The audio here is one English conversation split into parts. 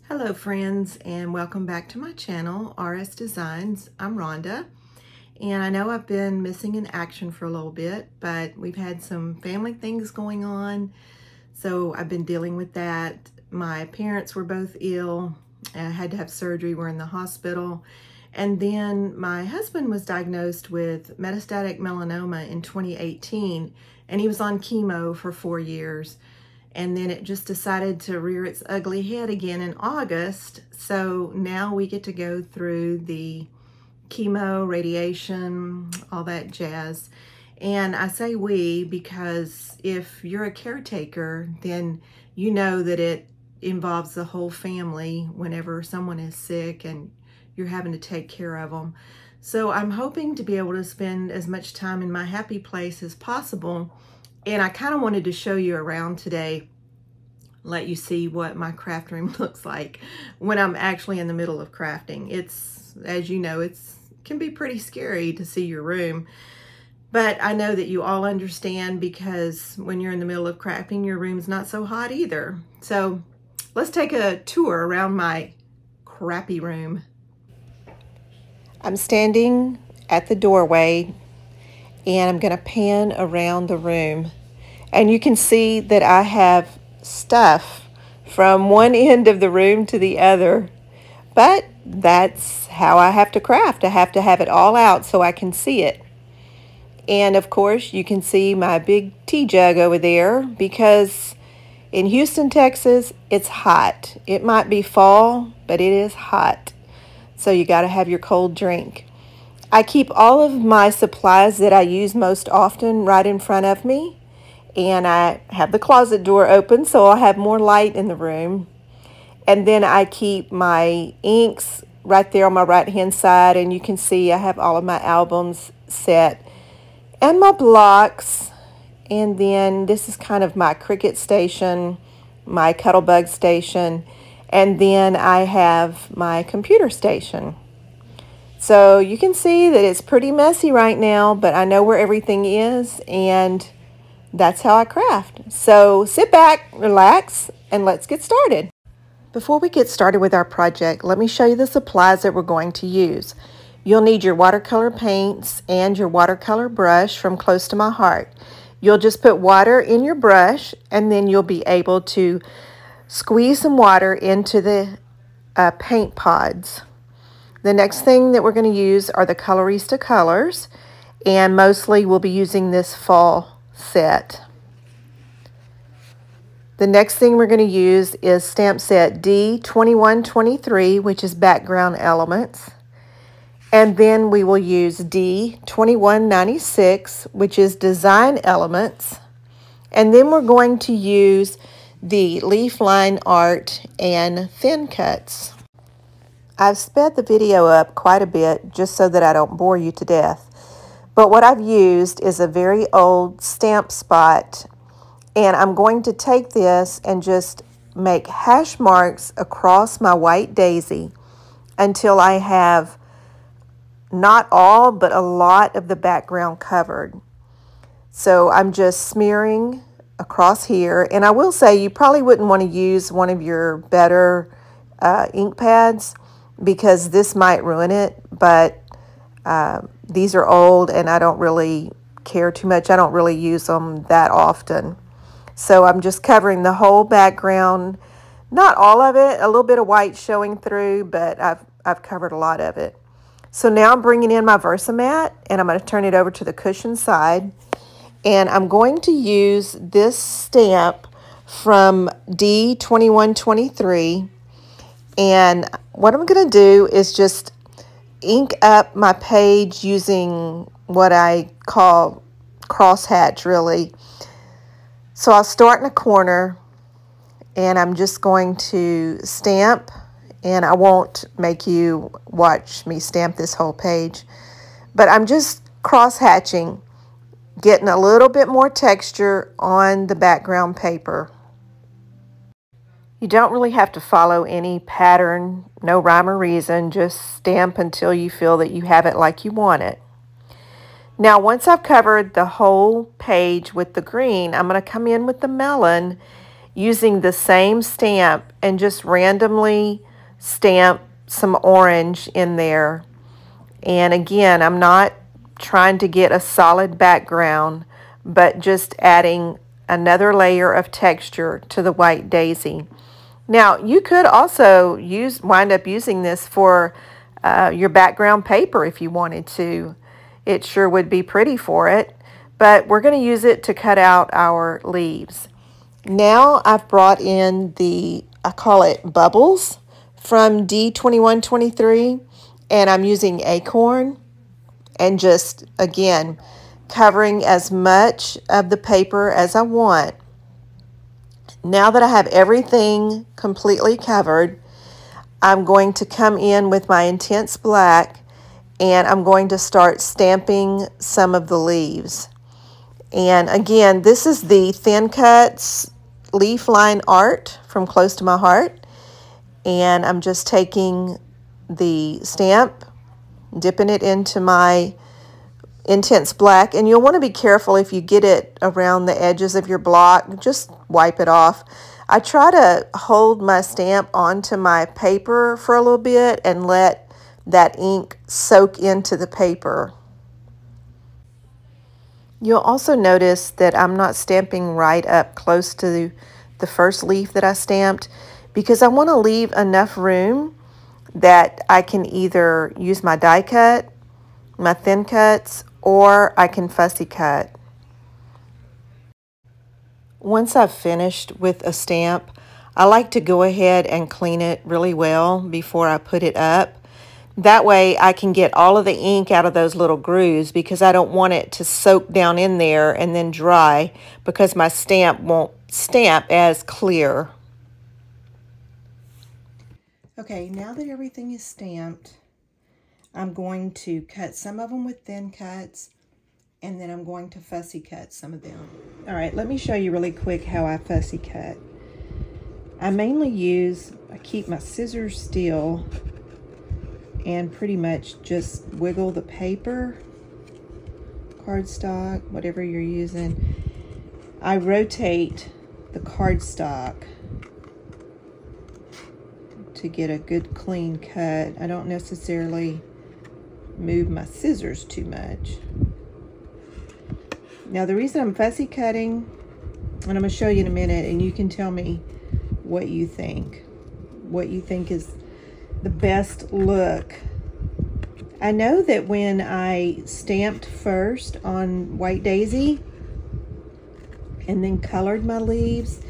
Hello friends, and welcome back to my channel, RS Designs. I'm Rhonda, and I know I've been missing in action for a little bit, but we've had some family things going on, so I've been dealing with that. My parents were both ill. I had to have surgery. We're in the hospital. And then my husband was diagnosed with metastatic melanoma in 2018, and he was on chemo for 4 years. And then it just decided to rear its ugly head again in August. So now we get to go through the chemo, radiation, all that jazz. And I say we because if you're a caretaker, then you know that it involves the whole family whenever someone is sick and you're having to take care of them. So I'm hoping to be able to spend as much time in my happy place as possible. And I kind of wanted to show you around today, let you see what my craft room looks like when I'm actually in the middle of crafting. It's, as you know, it can be pretty scary to see your room. But I know that you all understand, because when you're in the middle of crafting, your room's not so hot either. So let's take a tour around my crappy room. I'm standing at the doorway and I'm gonna pan around the room. And you can see that I have stuff from one end of the room to the other. But that's how I have to craft. I have to have it all out so I can see it. And of course, you can see my big tea jug over there, because in Houston, Texas, it's hot. It might be fall, but it is hot. So you got to have your cold drink. I keep all of my supplies that I use most often right in front of me. And I have the closet door open so I'll have more light in the room. And then I keep my inks right there on my right hand side, and you can see I have all of my albums set and my blocks. And then this is kind of my Cricut station, my Cuttlebug station, and then I have my computer station. So you can see that it's pretty messy right now, but I know where everything is, and that's how I craft. So sit back, relax, and let's get started. Before we get started with our project, let me show you the supplies that we're going to use. You'll need your watercolor paints and your watercolor brush from Close to My Heart. You'll just put water in your brush, and then you'll be able to squeeze some water into the paint pods. The next thing that we're going to use are the Colorista colors, and mostly we'll be using this fall set. The next thing we're going to use is stamp set D2123, which is background elements. And then we will use D2196, which is design elements. And then we're going to use the leaf line art and thin cuts. I've sped the video up quite a bit just so that I don't bore you to death. But what I've used is a very old stamp spot, and I'm going to take this and just make hash marks across my white daisy until I have not all, but a lot of the background covered. So I'm just smearing across here, and I will say you probably wouldn't want to use one of your better ink pads, because this might ruin it, but these are old and I don't really care too much. I don't really use them that often. So I'm just covering the whole background, not all of it, a little bit of white showing through, but I've covered a lot of it. So now I'm bringing in my Versamat, and I'm going to turn it over to the cushion side. And I'm going to use this stamp from D2123. And what I'm going to do is just ink up my page using what I call crosshatch, really. So I'll start in a corner, and I'm just going to stamp, and I won't make you watch me stamp this whole page, but I'm just cross-hatching, getting a little bit more texture on the background paper. You don't really have to follow any pattern, no rhyme or reason, just stamp until you feel that you have it like you want it. Now, once I've covered the whole page with the green, I'm going to come in with the melon using the same stamp and just randomly stamp some orange in there. And again, I'm not trying to get a solid background, but just adding another layer of texture to the white daisy. Now, you could also wind up using this for your background paper if you wanted to. It sure would be pretty for it, but we're going to use it to cut out our leaves. Now I've brought in I call it Bubbles from D2123, and I'm using Acorn, and just, again, covering as much of the paper as I want. Now that I have everything completely covered, I'm going to come in with my Intense Black, and I'm going to start stamping some of the leaves. And again, this is the Thin Cuts Leaf Line Art from Close to My Heart. And I'm just taking the stamp, dipping it into my Intense Black, and you'll want to be careful if you get it around the edges of your block. Just wipe it off. I try to hold my stamp onto my paper for a little bit and let that ink soak into the paper. You'll also notice that I'm not stamping right up close to the first leaf that I stamped, because I want to leave enough room that I can either use my die cut, my thin cuts, or I can fussy cut. Once I've finished with a stamp, I like to go ahead and clean it really well before I put it up. That way I can get all of the ink out of those little grooves, because I don't want it to soak down in there and then dry, because my stamp won't stamp as clear. Okay, now that everything is stamped, I'm going to cut some of them with thin cuts, and then I'm going to fussy cut some of them. All right, let me show you really quick how I fussy cut. I keep my scissors still and pretty much just wiggle the paper, cardstock, whatever you're using. I rotate the cardstock to get a good clean cut. I don't necessarily move my scissors too much. Now the reason I'm fussy cutting, and I'm going to show you in a minute, and you can tell me what you think is the best look. I know that when I stamped first on White Daisy and then colored my leaves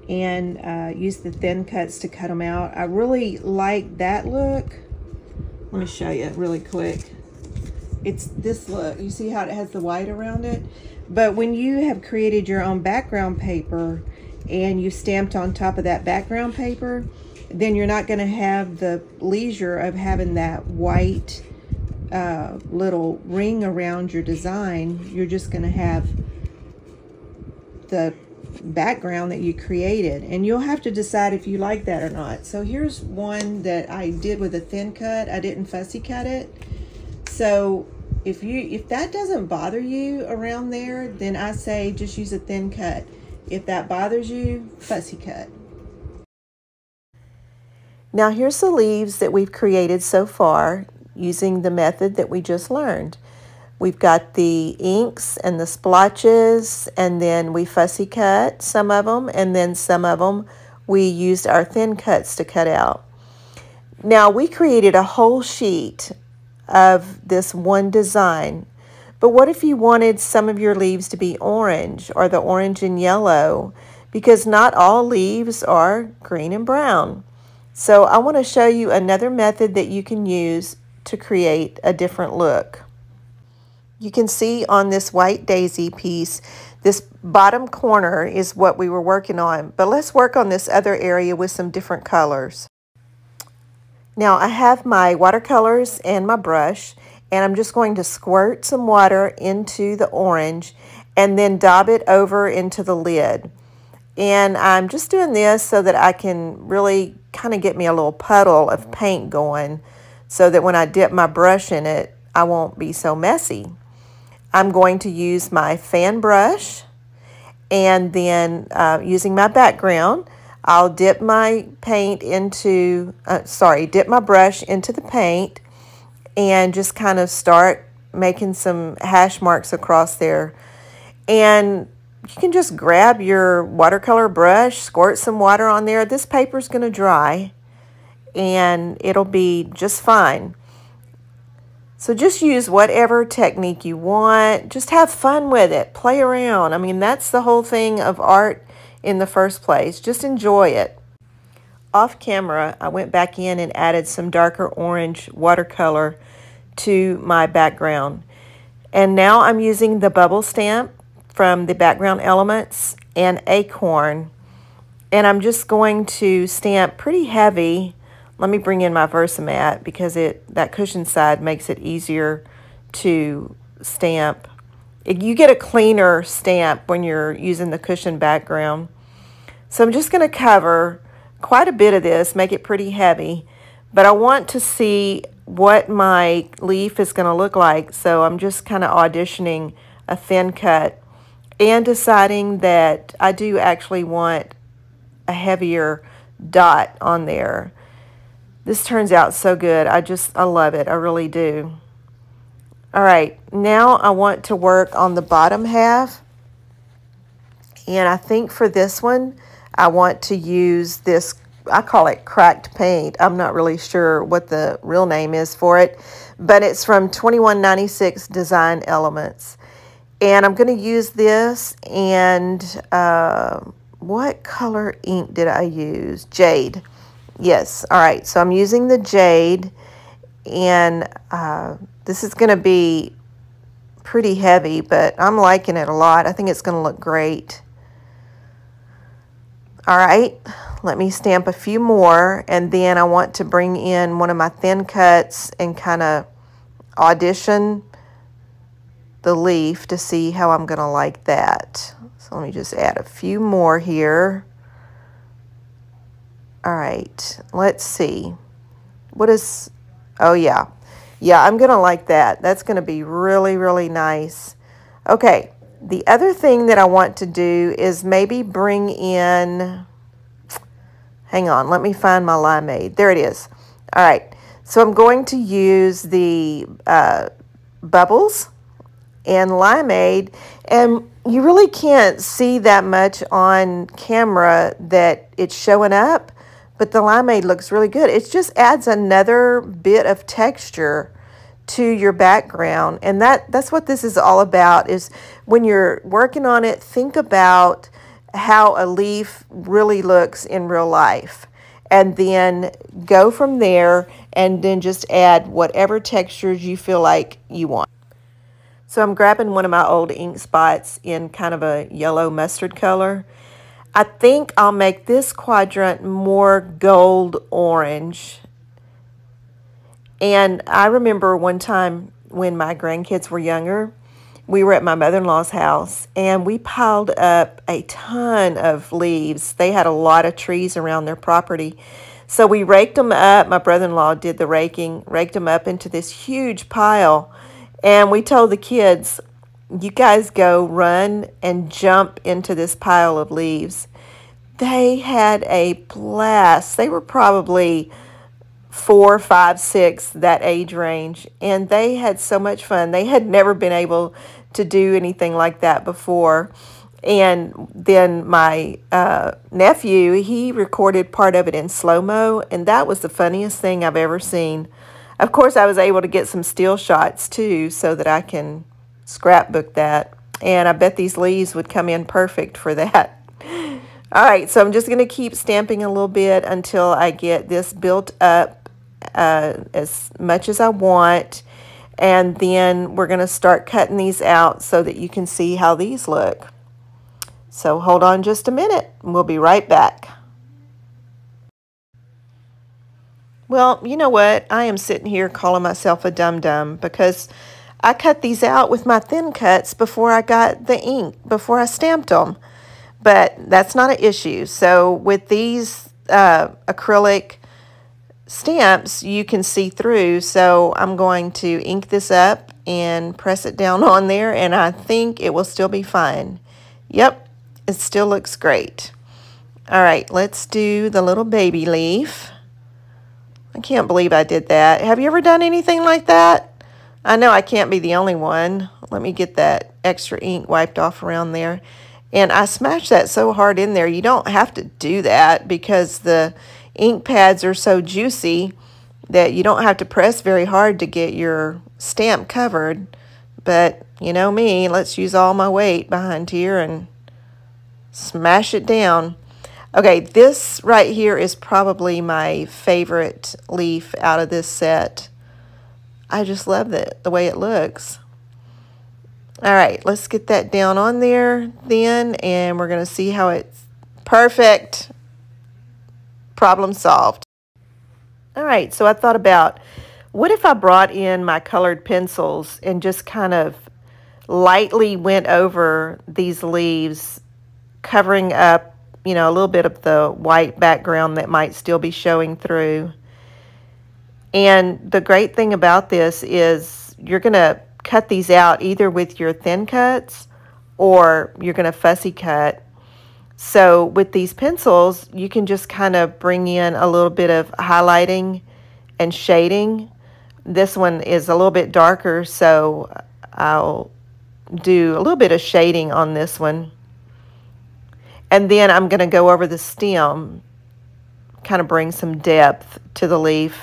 and used the thin cuts to cut them out, I really like that look. Let me show you really quick. It's this look. You see how it has the white around it? But when you have created your own background paper and you stamped on top of that background paper, then you're not going to have the leisure of having that white little ring around your design. You're just going to have the background that you created, and you'll have to decide if you like that or not. So here's one that I did with a thin cut. I didn't fussy cut it. So if that doesn't bother you around there, then I say just use a thin cut. If that bothers you, fussy cut. Now here's the leaves that we've created so far using the method that we just learned. We've got the inks and the splotches, and then we fussy cut some of them, and then some of them we used our thin cuts to cut out. Now we created a whole sheet of this one design, but what if you wanted some of your leaves to be orange, or the orange and yellow? Because not all leaves are green and brown. So I want to show you another method that you can use to create a different look. You can see on this White Daisy piece, this bottom corner is what we were working on, but let's work on this other area with some different colors. Now I have my watercolors and my brush, and I'm just going to squirt some water into the orange and then dab it over into the lid. And I'm just doing this so that I can really kind of get me a little puddle of paint going, so that when I dip my brush in it, I won't be so messy. I'm going to use my fan brush, And then using my background, I'll dip my paint into, dip my brush into the paint and just kind of start making some hash marks across there. And you can just grab your watercolor brush, squirt some water on there. This paper's going to dry and it'll be just fine. So just use whatever technique you want. Just have fun with it. Play around. I mean, that's the whole thing of art in the first place. Just enjoy it. Off camera, I went back in and added some darker orange watercolor to my background. And now I'm using the bubble stamp from the background elements and acorn. And I'm just going to stamp pretty heavy. Let me bring in my Versamat because that cushion side makes it easier to stamp. You get a cleaner stamp when you're using the cushion background. So I'm just going to cover quite a bit of this, make it pretty heavy. But I want to see what my leaf is going to look like. So I'm just kind of auditioning a thin cut and deciding that I do actually want a heavier dot on there. This turns out so good. I love it. I really do. All right, now I want to work on the bottom half. And I think for this one, I want to use this, I call it cracked paint. I'm not really sure what the real name is for it, but it's from 2196 Design Elements. And I'm going to use this, and what color ink did I use? Jade. Yes, all right, so I'm using the jade, and this is going to be pretty heavy, but I'm liking it a lot. I think it's going to look great. All right, let me stamp a few more, and then I want to bring in one of my thin cuts and kind of audition the leaf to see how I'm going to like that. So let me just add a few more here. All right, let's see. Oh yeah. Yeah, I'm going to like that. That's going to be really, really nice. Okay, the other thing that I want to do is maybe bring in, hang on, let me find my limeade. There it is. All right, so I'm going to use the bubbles and limeade, and you really can't see that much on camera that it's showing up, but the limeade looks really good. It just adds another bit of texture to your background, and that's what this is all about. Is when you're working on it, think about how a leaf really looks in real life, and then go from there, and then just add whatever textures you feel like you want. So I'm grabbing one of my old ink spots in kind of a yellow mustard color. I think I'll make this quadrant more gold orange. And I remember one time when my grandkids were younger, we were at my mother-in-law's house and we piled up a ton of leaves. They had a lot of trees around their property. So we raked them up. My brother-in-law did the raking, raked them up into this huge pile. And we told the kids, you guys go run and jump into this pile of leaves. They had a blast. They were probably 4, 5, 6, that age range, and they had so much fun. They had never been able to do anything like that before. And then my nephew, he recorded part of it in slow-mo, and that was the funniest thing I've ever seen. Of course, I was able to get some still shots too so that I can scrapbook that, and I bet these leaves would come in perfect for that. All right, so I'm just going to keep stamping a little bit until I get this built up as much as I want, and then we're going to start cutting these out so that you can see how these look. So hold on just a minute, and we'll be right back. Well, you know what? I am sitting here calling myself a dum-dum because I cut these out with my thin cuts before I got the ink, before I stamped them. But that's not an issue. So with these acrylic stamps, you can see through. So I'm going to ink this up and press it down on there, and I think it will still be fine. Yep, it still looks great. All right, let's do the little baby leaf. I can't believe I did that. Have you ever done anything like that? I know I can't be the only one. Let me get that extra ink wiped off around there. And I smashed that so hard in there. You don't have to do that because the ink pads are so juicy that you don't have to press very hard to get your stamp covered. But you know me, let's use all my weight behind here and smash it down. Okay, this right here is probably my favorite leaf out of this set. I just love the way it looks. All right, let's get that down on there then, and we're going to see how it's perfect. Problem solved. All right, so I thought about, what if I brought in my colored pencils and just kind of lightly went over these leaves, covering up, you know, a little bit of the white background that might still be showing through. And the great thing about this is you're going to cut these out either with your thin cuts or you're going to fussy cut. So with these pencils, you can just kind of bring in a little bit of highlighting and shading. This one is a little bit darker, so I'll do a little bit of shading on this one. And then I'm going to go over the stem, kind of bring some depth to the leaf.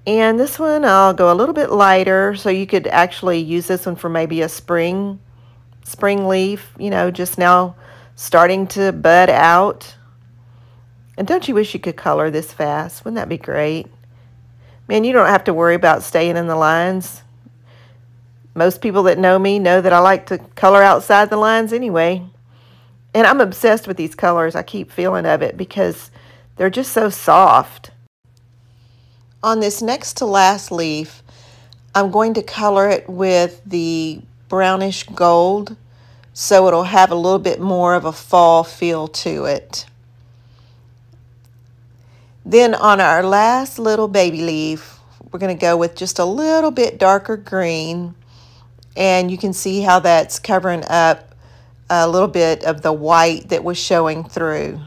And this one I'll go a little bit lighter, so you could actually use this one for maybe a spring leaf, you know, just now starting to bud out. And don't you wish you could color this fast? Wouldn't that be great? Man, you don't have to worry about staying in the lines. Most people that know me know that I like to color outside the lines anyway. And I'm obsessed with these colors. I keep feeling of it because they're just so soft. On this next to last leaf, I'm going to color it with the brownish gold so it'll have a little bit more of a fall feel to it. Then on our last little baby leaf, we're going to go with just a little bit darker green. And you can see how that's covering up a little bit of the white that was showing through.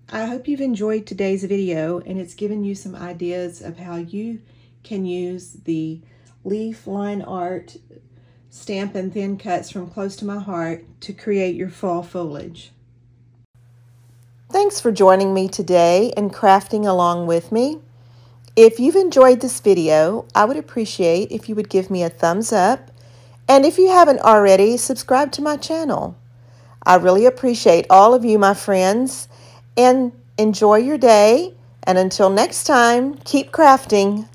I hope you've enjoyed today's video and it's given you some ideas of how you can use the leaf line art Stampin' Thin Cuts from Close to My Heart to create your fall foliage. Thanks for joining me today and crafting along with me. If you've enjoyed this video, I would appreciate if you would give me a thumbs up. And if you haven't already, subscribe to my channel. I really appreciate all of you, my friends, and enjoy your day. And until next time, keep crafting.